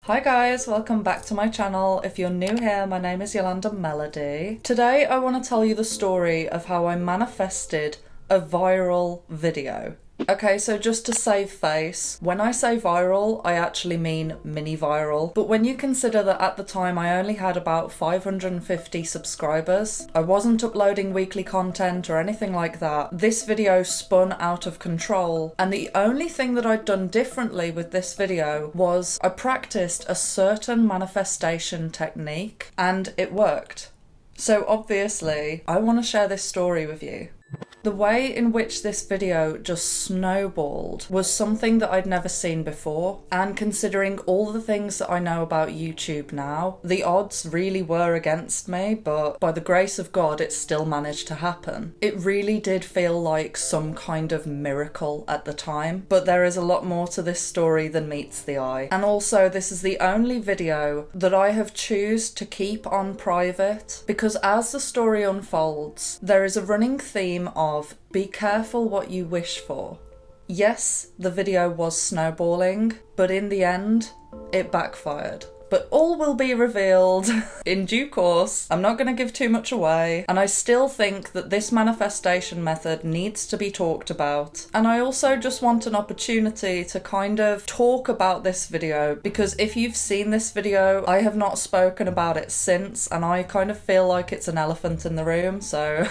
Hi guys, welcome back to my channel. If you're new here, my name is Yolanda Melody. Today I want to tell you the story of how I manifested a viral video. Okay, so just to save face, when I say viral, I actually mean mini viral. But when you consider that at the time I only had about 550 subscribers, I wasn't uploading weekly content or anything like that, this video spun out of control. And the only thing that I'd done differently with this video was I practiced a certain manifestation technique and it worked. So obviously, I want to share this story with you. The way in which this video just snowballed was something that I'd never seen before, and considering all the things that I know about YouTube now, the odds really were against me, but by the grace of God it still managed to happen. It really did feel like some kind of miracle at the time, but there is a lot more to this story than meets the eye. And also, this is the only video that I have choose to keep on private, because as the story unfolds, there is a running theme of be careful what you wish for. Yes, the video was snowballing, but in the end, it backfired. But all will be revealed in due course. I'm not going to give too much away, and I still think that this manifestation method needs to be talked about. And I also just want an opportunity to kind of talk about this video, because if you've seen this video, I have not spoken about it since, and I kind of feel like it's an elephant in the room, so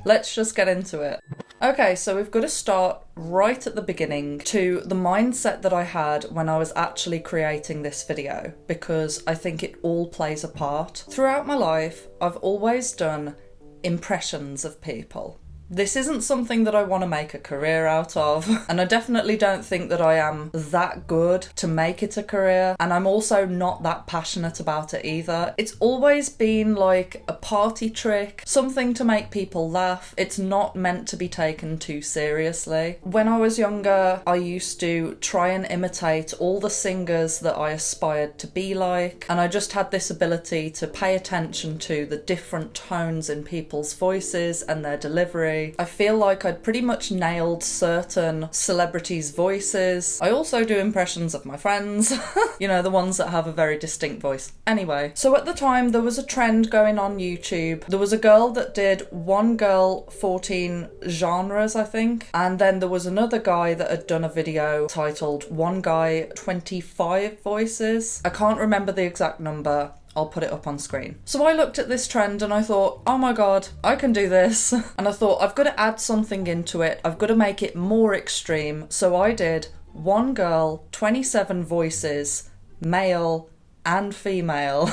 let's just get into it. Okay, so we've got to start right at the beginning to the mindset that I had when I was actually creating this video, because I think it all plays a part. Throughout my life, I've always done impressions of people. This isn't something that I want to make a career out of, and I definitely don't think that I am that good to make it a career, and I'm also not that passionate about it either. It's always been like a party trick, something to make people laugh. It's not meant to be taken too seriously. When I was younger, I used to try and imitate all the singers that I aspired to be like, and I just had this ability to pay attention to the different tones in people's voices and their delivery. I feel like I'd pretty much nailed certain celebrities' voices. I also do impressions of my friends, you know, the ones that have a very distinct voice. Anyway, so at the time there was a trend going on YouTube. There was a girl that did one girl 14 genres, I think, and then there was another guy that had done a video titled one guy 25 voices. I can't remember the exact number. I'll put it up on screen. So I looked at this trend and I thought, oh my god, I can do this. And I thought, I've got to add something into it. I've got to make it more extreme. So I did one girl, 27 voices, male and female.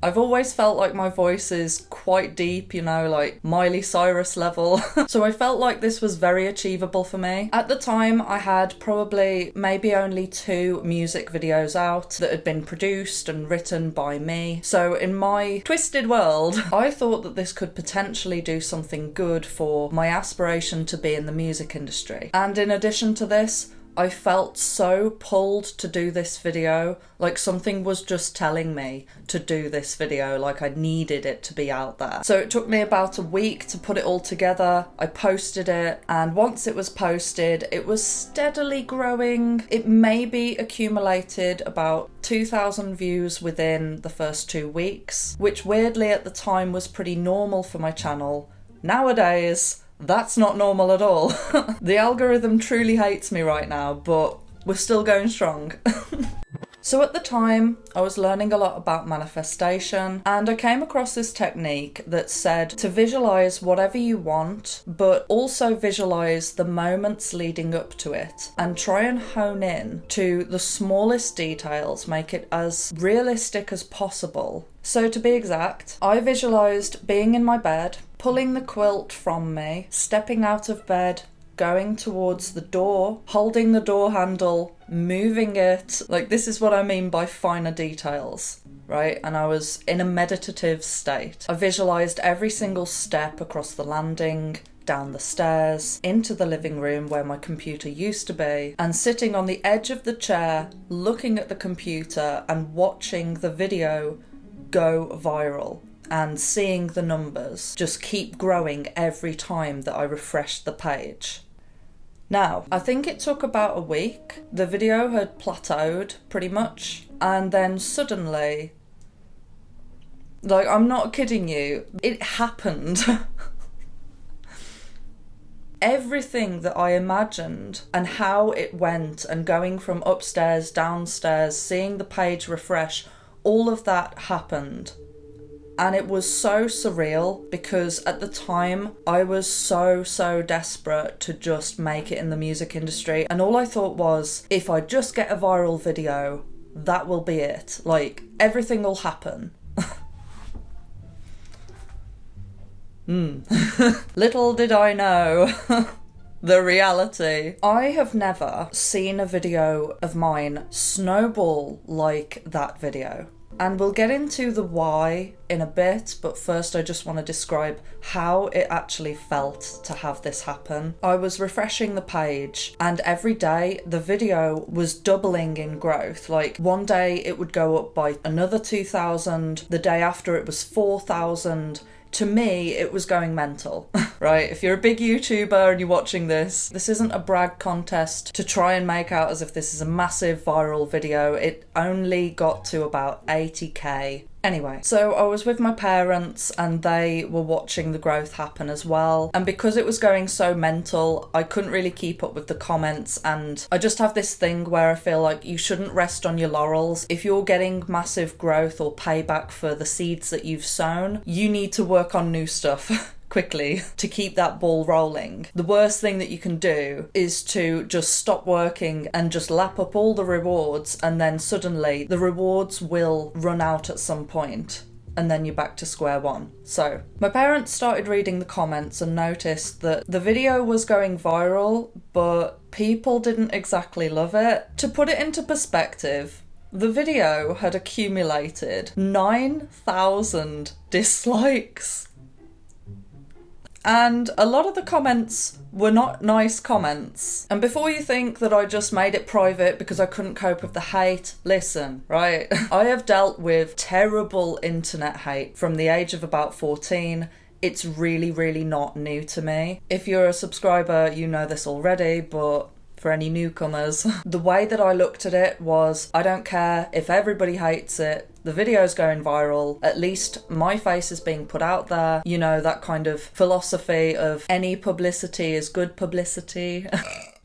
I've always felt like my voice is quite deep, you know, like Miley Cyrus level. So I felt like this was very achievable for me. At the time, I had probably maybe only 2 music videos out that had been produced and written by me. So in my twisted world, I thought that this could potentially do something good for my aspiration to be in the music industry. And in addition to this, I felt so pulled to do this video, like something was just telling me to do this video, like I needed it to be out there. So it took me about a week to put it all together. I posted it, and once it was posted, it was steadily growing. It maybe accumulated about 2,000 views within the first 2 weeks, which weirdly at the time was pretty normal for my channel. Nowadays, that's not normal at all. The algorithm truly hates me right now, but we're still going strong. So at the time, I was learning a lot about manifestation, and I came across this technique that said to visualize whatever you want, but also visualize the moments leading up to it and try and hone in to the smallest details, make it as realistic as possible. So to be exact, I visualized being in my bed, pulling the quilt from me, stepping out of bed, going towards the door, holding the door handle, moving it. Like, this is what I mean by finer details, right? And I was in a meditative state. I visualized every single step across the landing, down the stairs, into the living room where my computer used to be, and sitting on the edge of the chair, looking at the computer and watching the video go viral. And seeing the numbers just keep growing every time that I refreshed the page. Now, I think it took about a week. The video had plateaued pretty much, and then suddenly, like, I'm not kidding you, it happened. Everything that I imagined and how it went, and going from upstairs, downstairs, seeing the page refresh, all of that happened. And it was so surreal because at the time I was so desperate to just make it in the music industry. And all I thought was, if I just get a viral video, that will be it. Like, everything will happen. Little did I know the reality. I have never seen a video of mine snowball like that video. And we'll get into the why in a bit, but first I just want to describe how it actually felt to have this happen. I was refreshing the page, and every day the video was doubling in growth. Like, one day it would go up by another 2,000, the day after it was 4,000. To me, it was going mental, right? If you're a big YouTuber and you're watching this isn't a brag contest to try and make out as if this is a massive viral video. It only got to about 80k. Anyway, so I was with my parents and they were watching the growth happen as well. And because it was going so mental, I couldn't really keep up with the comments. And I just have this thing where I feel like you shouldn't rest on your laurels. If you're getting massive growth or payback for the seeds that you've sown, you need to work on new stuff quickly to keep that ball rolling. The worst thing that you can do is to just stop working and just lap up all the rewards, and then suddenly the rewards will run out at some point and then you're back to square one. So my parents started reading the comments and noticed that the video was going viral, but people didn't exactly love it. To put it into perspective, the video had accumulated 9,000 dislikes. And a lot of the comments were not nice comments. And before you think that I just made it private because I couldn't cope with the hate, listen, right? I have dealt with terrible internet hate from the age of about 14. It's really not new to me. If you're a subscriber, you know this already, but for any newcomers, the way that I looked at it was, I don't care if everybody hates it, the video's going viral, at least my face is being put out there. You know, that kind of philosophy of any publicity is good publicity.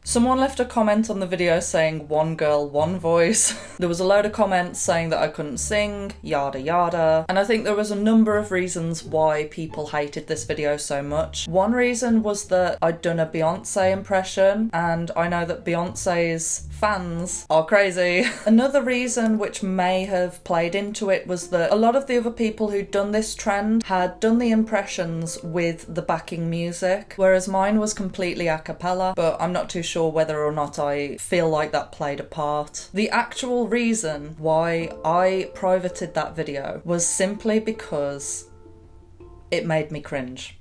Someone left a comment on the video saying one girl, one voice. There was a load of comments saying that I couldn't sing, yada yada. And I think there was a number of reasons why people hated this video so much. One reason was that I'd done a Beyonce impression, and I know that Beyonce's fans are crazy. Another reason which may have played into it was that a lot of the other people who'd done this trend had done the impressions with the backing music, whereas mine was completely a cappella, but I'm not too sure whether or not I feel like that played a part. The actual reason why I privated that video was simply because it made me cringe.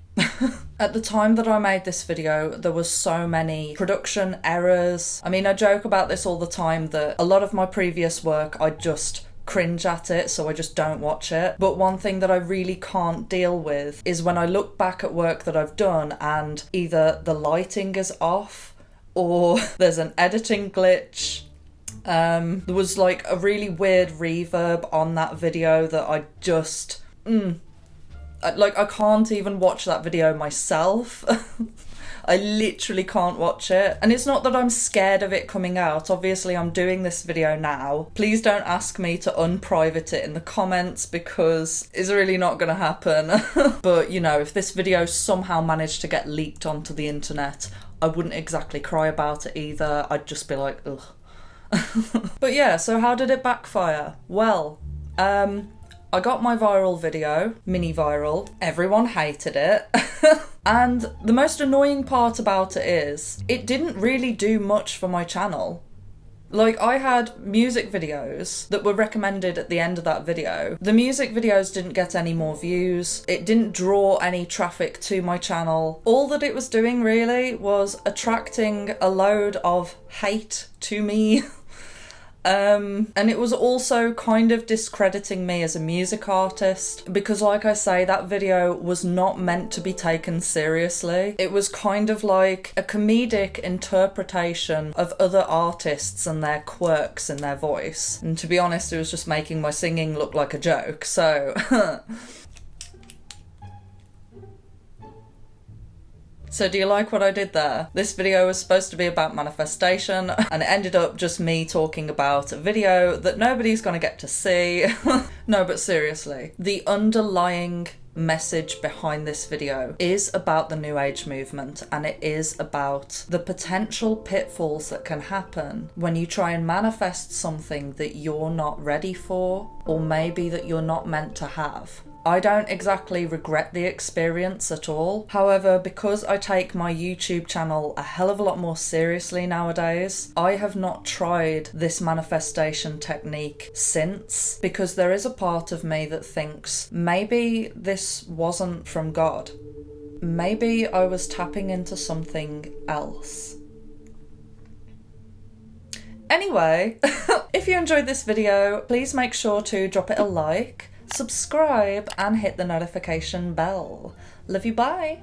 At the time that I made this video, there was so many production errors. I mean, I joke about this all the time that a lot of my previous work, I just cringe at it, so I just don't watch it. But one thing that I really can't deal with is when I look back at work that I've done and either the lighting is off or there's an editing glitch. There was like a really weird reverb on that video that I just... I can't even watch that video myself. I literally can't watch it. And it's not that I'm scared of it coming out. Obviously, I'm doing this video now. Please don't ask me to unprivate it in the comments because it's really not going to happen. But, you know, if this video somehow managed to get leaked onto the internet, I wouldn't exactly cry about it either. I'd just be like, ugh. But yeah, so how did it backfire? Well, I got my viral video, mini viral. Everyone hated it. And the most annoying part about it is, it didn't really do much for my channel. Like, I had music videos that were recommended at the end of that video. The music videos didn't get any more views. It didn't draw any traffic to my channel. All that it was doing really was attracting a load of hate to me. And it was also kind of discrediting me as a music artist because, like I say, that video was not meant to be taken seriously. It was kind of like a comedic interpretation of other artists and their quirks in their voice. And to be honest, it was just making my singing look like a joke, so... So do you like what I did there? This video was supposed to be about manifestation and it ended up just me talking about a video that nobody's gonna get to see. No, but seriously, the underlying message behind this video is about the New Age movement, and it is about the potential pitfalls that can happen when you try and manifest something that you're not ready for, or maybe that you're not meant to have. I don't exactly regret the experience at all. However, because I take my YouTube channel a hell of a lot more seriously nowadays, I have not tried this manifestation technique since, because there is a part of me that thinks maybe this wasn't from God. Maybe I was tapping into something else. Anyway, if you enjoyed this video, please make sure to drop it a like, subscribe and hit the notification bell. Love you, bye!